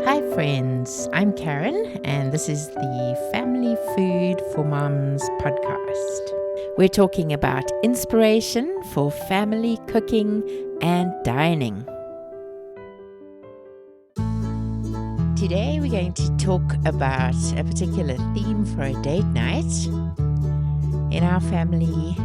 Hi, friends. I'm Karen, and this is the Family Food for Moms podcast. We're talking about inspiration for family cooking and dining. Today, we're going to talk about a particular theme for a date night. In our family,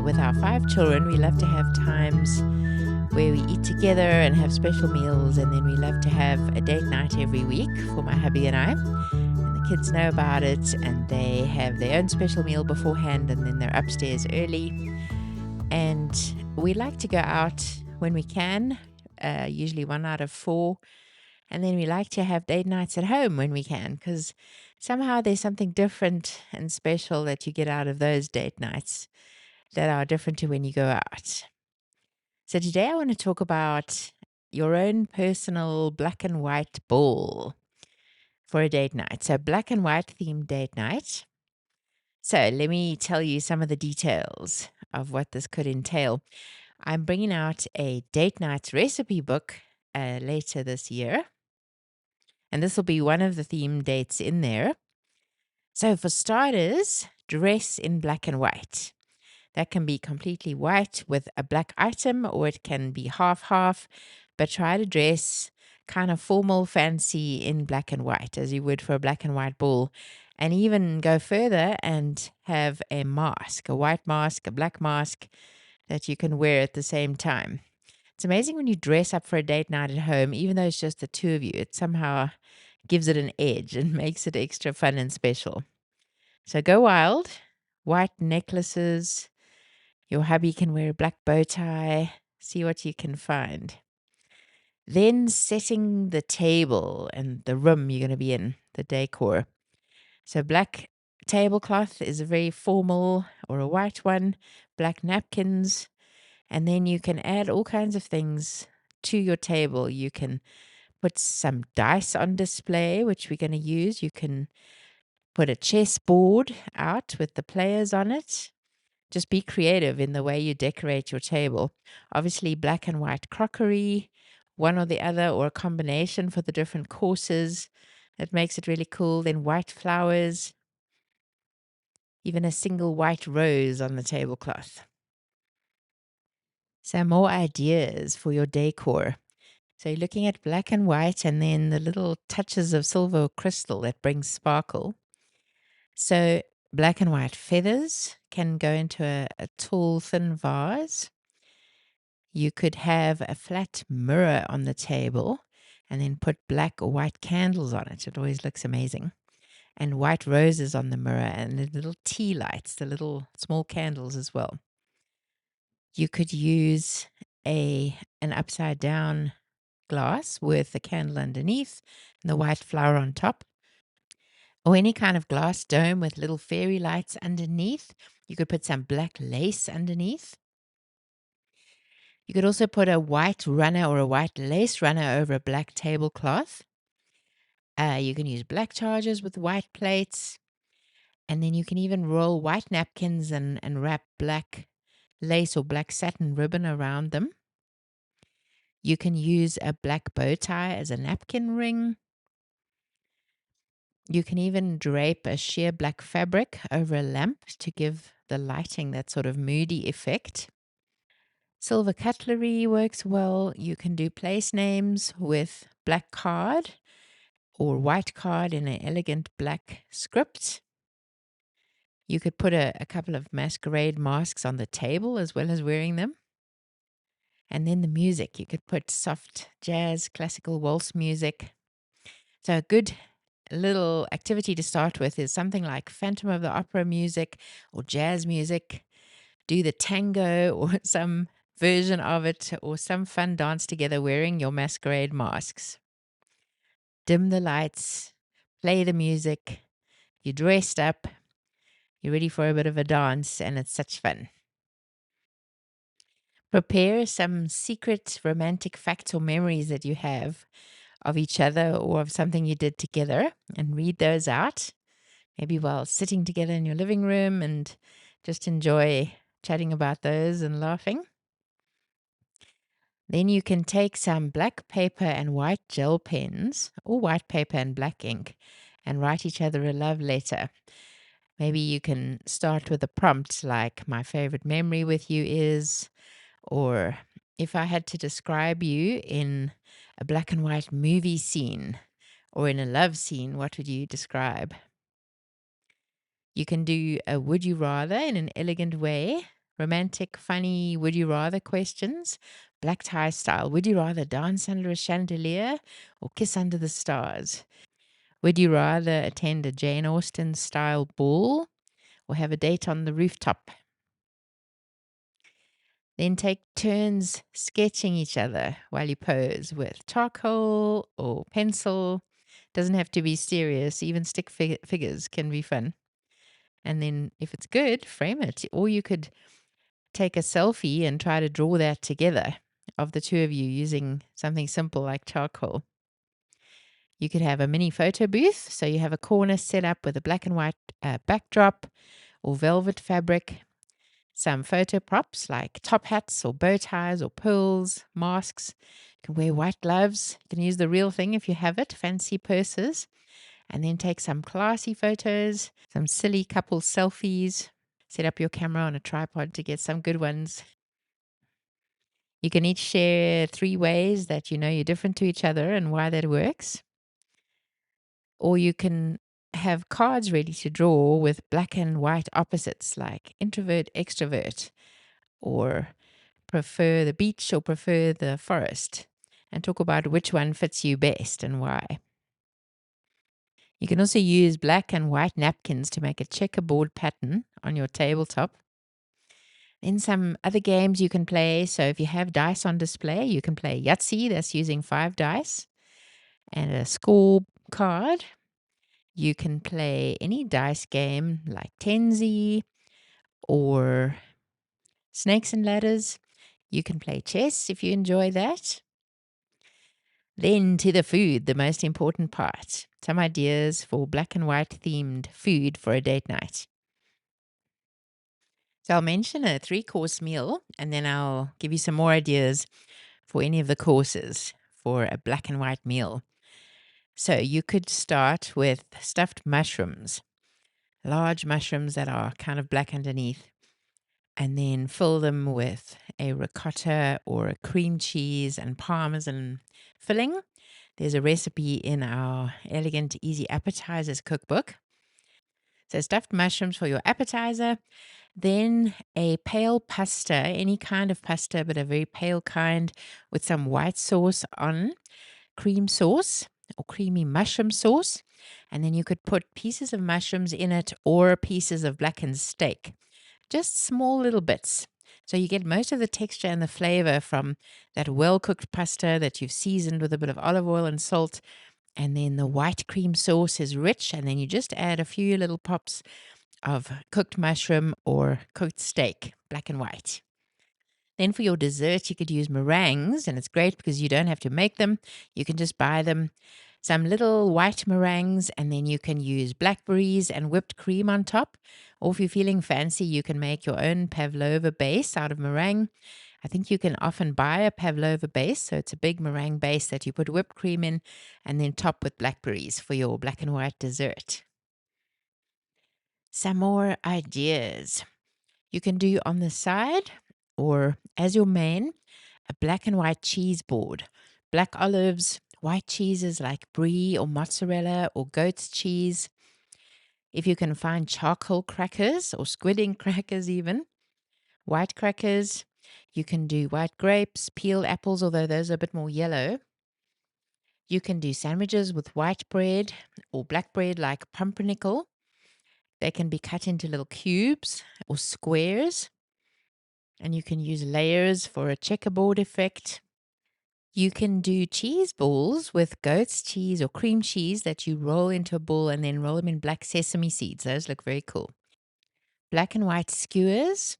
with our 5 children, we love to have times where we eat together and have special meals, and then we love to have a date night every week for my hubby and I. And the kids know about it, and they have their own special meal beforehand, and then they're upstairs early. And we like to go out when we can, usually 1 out of 4. And then we like to have date nights at home when we can, because somehow there's something different and special that you get out of those date nights that are different to when you go out. So today I want to talk about your own personal black and white bowl for a date night. So black and white themed date night. So let me tell you some of the details of what this could entail. I'm bringing out a date night recipe book later this year. And this will be one of the theme dates in there. So for starters, dress in black and white. That can be completely white with a black item, or it can be half-half, but try to dress kind of formal, fancy in black and white, as you would for a black and white ball, and even go further and have a mask, a white mask, a black mask that you can wear at the same time. It's amazing when you dress up for a date night at home, even though it's just the two of you, it somehow gives it an edge and makes it extra fun and special. So go wild, white necklaces. Your hubby can wear a black bow tie. See what you can find. Then setting the table and the room you're going to be in, the decor. So black tablecloth is a very formal, or a white one, black napkins, and then you can add all kinds of things to your table. You can put some dice on display, which we're going to use. You can put a chessboard out with the players on it. Just be creative in the way you decorate your table. Obviously, black and white crockery, one or the other, or a combination for the different courses. That makes it really cool. Then white flowers, even a single white rose on the tablecloth. So more ideas for your decor. So you're looking at black and white, and then the little touches of silver or crystal that brings sparkle. So black and white feathers can go into a tall, thin vase. You could have a flat mirror on the table and then put black or white candles on it. It always looks amazing. And white roses on the mirror, and the little tea lights, the little small candles as well. You could use an upside down glass with a candle underneath and the white flower on top, or any kind of glass dome with little fairy lights underneath. You could put some black lace underneath. You could also put a white runner or a white lace runner over a black tablecloth. You can use black chargers with white plates. And then you can even roll white napkins and wrap black lace or black satin ribbon around them. You can use a black bow tie as a napkin ring. You can even drape a sheer black fabric over a lamp to give the lighting that sort of moody effect. Silver cutlery works well. You can do place names with black card or white card in an elegant black script. You could put a couple of masquerade masks on the table as well as wearing them. And then the music, you could put soft jazz, classical waltz music. So a good little activity to start with is something like Phantom of the Opera music or jazz music. Do the tango or some version of it, or some fun dance together wearing your masquerade masks. Dim the lights, play the music. You're dressed up, you're ready for a bit of a dance, and it's such fun. Prepare some secret romantic facts or memories that you have of each other or of something you did together, and read those out, maybe while sitting together in your living room, and just enjoy chatting about those and laughing. Then you can take some black paper and white gel pens, or white paper and black ink, and write each other a love letter. Maybe you can start with a prompt like, "My favorite memory with you is," or, "If I had to describe you in a black and white movie scene or in a love scene, what would you describe?" You can do a "Would you rather" in an elegant way, romantic, funny "Would you rather" questions, black tie style. Would you rather dance under a chandelier or kiss under the stars? Would you rather attend a Jane Austen style ball or have a date on the rooftop? Then take turns sketching each other while you pose with charcoal or pencil. Doesn't have to be serious, even stick figures can be fun. And then if it's good, frame it. Or you could take a selfie and try to draw that together of the two of you using something simple like charcoal. You could have a mini photo booth. So you have a corner set up with a black and white backdrop or velvet fabric, some photo props like top hats or bow ties or pearls, masks. You can wear white gloves. You can use the real thing if you have it, fancy purses, and then take some classy photos, some silly couple selfies. Set up your camera on a tripod to get some good ones. You can each share 3 ways that you know you're different to each other and why that works. Or you can have cards ready to draw with black and white opposites like introvert, extrovert, or prefer the beach or prefer the forest, and talk about which one fits you best and why. You can also use black and white napkins to make a checkerboard pattern on your tabletop. Then some other games you can play. So if you have dice on display, you can play Yahtzee, that's using 5 dice, and a score card. You can play any dice game like Tenzi or Snakes and Ladders. You can play chess if you enjoy that. Then to the food, the most important part. Some ideas for black and white themed food for a date night. So I'll mention a 3-course meal and then I'll give you some more ideas for any of the courses for a black and white meal. So you could start with stuffed mushrooms, large mushrooms that are kind of black underneath, and then fill them with a ricotta or a cream cheese and parmesan filling. There's a recipe in our Elegant Easy Appetizers cookbook. So stuffed mushrooms for your appetizer, then a pale pasta, any kind of pasta, but a very pale kind with some white sauce on, cream sauce or creamy mushroom sauce. And then you could put pieces of mushrooms in it or pieces of blackened steak, just small little bits. So you get most of the texture and the flavor from that well-cooked pasta that you've seasoned with a bit of olive oil and salt. And then the white cream sauce is rich. And then you just add a few little pops of cooked mushroom or cooked steak, black and white. Then for your dessert, you could use meringues, and it's great because you don't have to make them. You can just buy them, some little white meringues, and then you can use blackberries and whipped cream on top. Or if you're feeling fancy, you can make your own pavlova base out of meringue. I think you can often buy a pavlova base, so it's a big meringue base that you put whipped cream in and then top with blackberries for your black and white dessert. Some more ideas. You can do on the side or as your main, a black and white cheese board. Black olives, white cheeses like brie or mozzarella or goat's cheese. If you can find charcoal crackers or squid ink crackers even. White crackers. You can do white grapes, peeled apples, although those are a bit more yellow. You can do sandwiches with white bread or black bread like pumpernickel. They can be cut into little cubes or squares. And you can use layers for a checkerboard effect. You can do cheese balls with goat's cheese or cream cheese that you roll into a ball and then roll them in black sesame seeds. Those look very cool. Black and white skewers.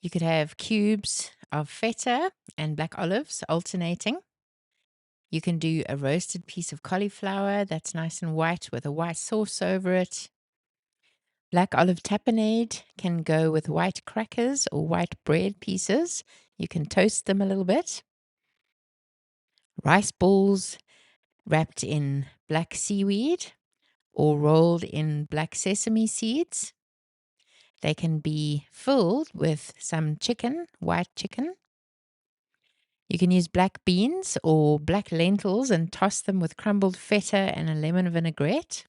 You could have cubes of feta and black olives alternating. You can do a roasted piece of cauliflower that's nice and white with a white sauce over it. Black olive tapenade can go with white crackers or white bread pieces. You can toast them a little bit. rice balls wrapped in black seaweed or rolled in black sesame seeds. They can be filled with some chicken, white chicken. You can use black beans or black lentils and toss them with crumbled feta and a lemon vinaigrette.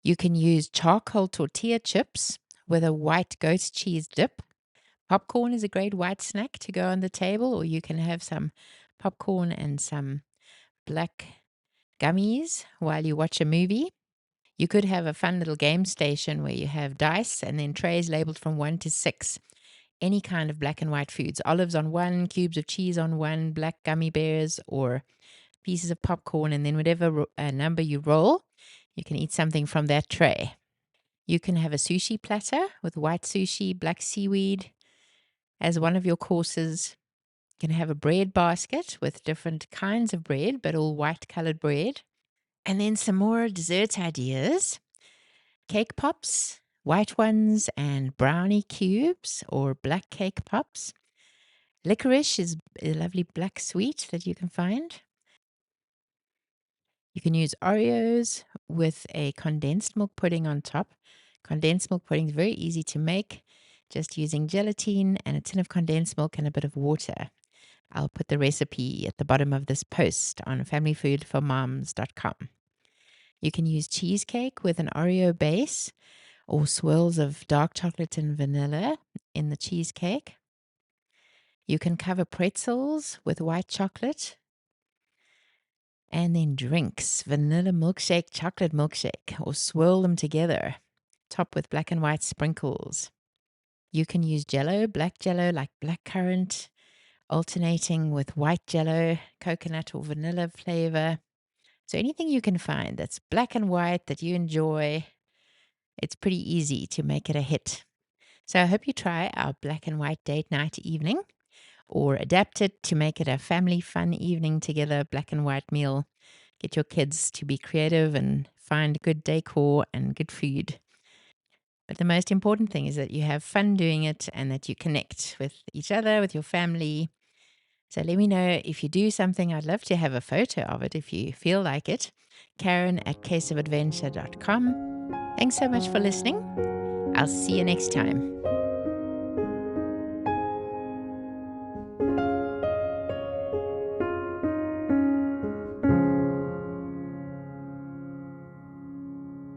You can use charcoal tortilla chips with a white goat cheese dip. Popcorn is a great white snack to go on the table, or you can have some popcorn and some black gummies while you watch a movie. You could have a fun little game station where you have dice and then trays labeled from 1 to 6. Any kind of black and white foods. Olives on one, cubes of cheese on one, black gummy bears or pieces of popcorn, and then whatever number you roll, you can eat something from that tray. You can have a sushi platter with white sushi, black seaweed as one of your courses. You can have a bread basket with different kinds of bread, but all white colored bread. And then some more dessert ideas. Cake pops, white ones, and brownie cubes or black cake pops. Licorice is a lovely black sweet that you can find. You can use Oreos with a condensed milk pudding on top. Condensed milk pudding is very easy to make, just using gelatin and a tin of condensed milk and a bit of water. I'll put the recipe at the bottom of this post on familyfoodformoms.com. You can use cheesecake with an Oreo base or swirls of dark chocolate and vanilla in the cheesecake. You can cover pretzels with white chocolate. And then drinks, vanilla milkshake, chocolate milkshake, or swirl them together, top with black and white sprinkles. You can use jello, black jello like blackcurrant, alternating with white jello, coconut or vanilla flavor. So anything you can find that's black and white that you enjoy, it's pretty easy to make it a hit. So I hope you try our black and white date night evening or adapt it to make it a family fun evening together, black and white meal. Get your kids to be creative and find good decor and good food. But the most important thing is that you have fun doing it and that you connect with each other, with your family. So let me know if you do something. I'd love to have a photo of it if you feel like it. Karen@caseofadventure.com. Thanks so much for listening. I'll see you next time.